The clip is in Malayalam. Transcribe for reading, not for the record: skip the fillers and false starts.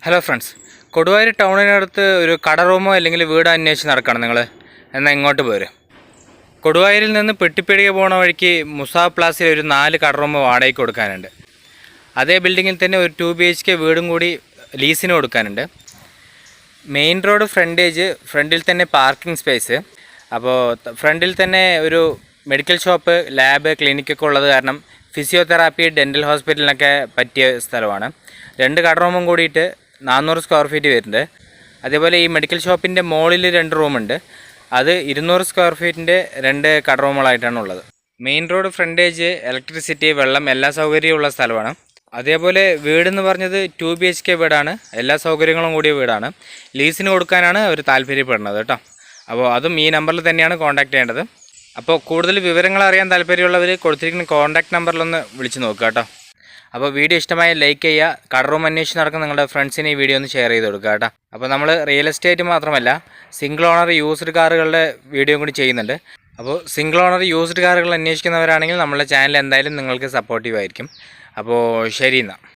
ഹലോ ഫ്രണ്ട്സ്, കൊടുവായൂർ ടൗണിനടുത്ത് ഒരു കട റൂമോ അല്ലെങ്കിൽ വീടോ അന്വേഷിച്ച് നടക്കണം നിങ്ങൾ. എന്നാൽ ഇങ്ങോട്ട് പോരും. കൊടുവായൂരിൽ നിന്ന് പെട്ടിപ്പീടിക പോണ വഴിക്ക് മുസാഫ് പ്ലാസയിൽ ഒരു 4 കട റൂമ് വാടകയ്ക്ക് കൊടുക്കാനുണ്ട്. അതേ ബിൽഡിങ്ങിൽ തന്നെ ഒരു 2 BHK വീടും കൂടി ലീസിന് കൊടുക്കാനുണ്ട്. മെയിൻ റോഡ് ഫ്രണ്ടേജ്, ഫ്രണ്ടിൽ തന്നെ പാർക്കിംഗ് സ്പേസ്. അപ്പോൾ ഫ്രണ്ടിൽ തന്നെ ഒരു മെഡിക്കൽ ഷോപ്പ്, ലാബ്, ക്ലിനിക്കൊക്കെ ഉള്ളത് കാരണം ഫിസിയോതെറാപ്പി, ഡെൻ്റൽ ഹോസ്പിറ്റലിനൊക്കെ പറ്റിയ സ്ഥലമാണ്. 2 കട റൂമും കൂടിയിട്ട് 400 സ്ക്വയർ ഫീറ്റ് വരുന്നുണ്ട്. അതേപോലെ ഈ മെഡിക്കൽ ഷോപ്പിൻ്റെ മുകളിൽ 2 റൂമുണ്ട്. അത് 200 സ്ക്വയർ ഫീറ്റിൻ്റെ 2 കട റൂമുകളായിട്ടാണ് ഉള്ളത്. മെയിൻ റോഡ് ഫ്രണ്ടേജ്, ഇലക്ട്രിസിറ്റി, വെള്ളം, എല്ലാ സൗകര്യമുള്ള സ്ഥലമാണ്. അതേപോലെ വീടെന്ന് പറഞ്ഞത് 2 BHK വീടാണ്. എല്ലാ സൗകര്യങ്ങളും കൂടിയ വീടാണ്. ലീസിന് കൊടുക്കാനാണ് അവർ താല്പര്യപ്പെടുന്നത് കേട്ടോ. അപ്പോൾ അതും ഈ നമ്പറിൽ തന്നെയാണ് കോൺടാക്റ്റ് ചെയ്യേണ്ടത്. അപ്പോൾ കൂടുതൽ വിവരങ്ങൾ അറിയാൻ താല്പര്യമുള്ളവർ കൊടുത്തിരിക്കുന്ന കോൺടാക്റ്റ് നമ്പറിലൊന്ന് വിളിച്ച് നോക്കുക കേട്ടോ. അപ്പോൾ വീഡിയോ ഇഷ്ടമായ ലൈക്ക് ചെയ്യുക. കട റൂം അന്വേഷിച്ച് നടക്കുന്ന നിങ്ങളുടെ ഫ്രണ്ട്സിന് ഈ വീഡിയോ ഒന്ന് ഷെയർ ചെയ്ത് കൊടുക്കുക കേട്ടോ. അപ്പോൾ നമ്മൾ റിയൽ എസ്റ്റേറ്റ് മാത്രമല്ല, സിംഗിൾ ഓണർ യൂസ്ഡ് കാറുകളുടെ വീഡിയോ കൂടി ചെയ്യുന്നുണ്ട്. അപ്പോൾ സിംഗിൾ ഓണർ യൂസ്ഡ് കാറുകൾ അന്വേഷിക്കുന്നവരാണെങ്കിൽ നമ്മളുടെ ചാനൽ എന്തായാലും നിങ്ങൾക്ക് സപ്പോർട്ടീവ് ആയിരിക്കും. അപ്പോൾ ശരി എന്നാൽ.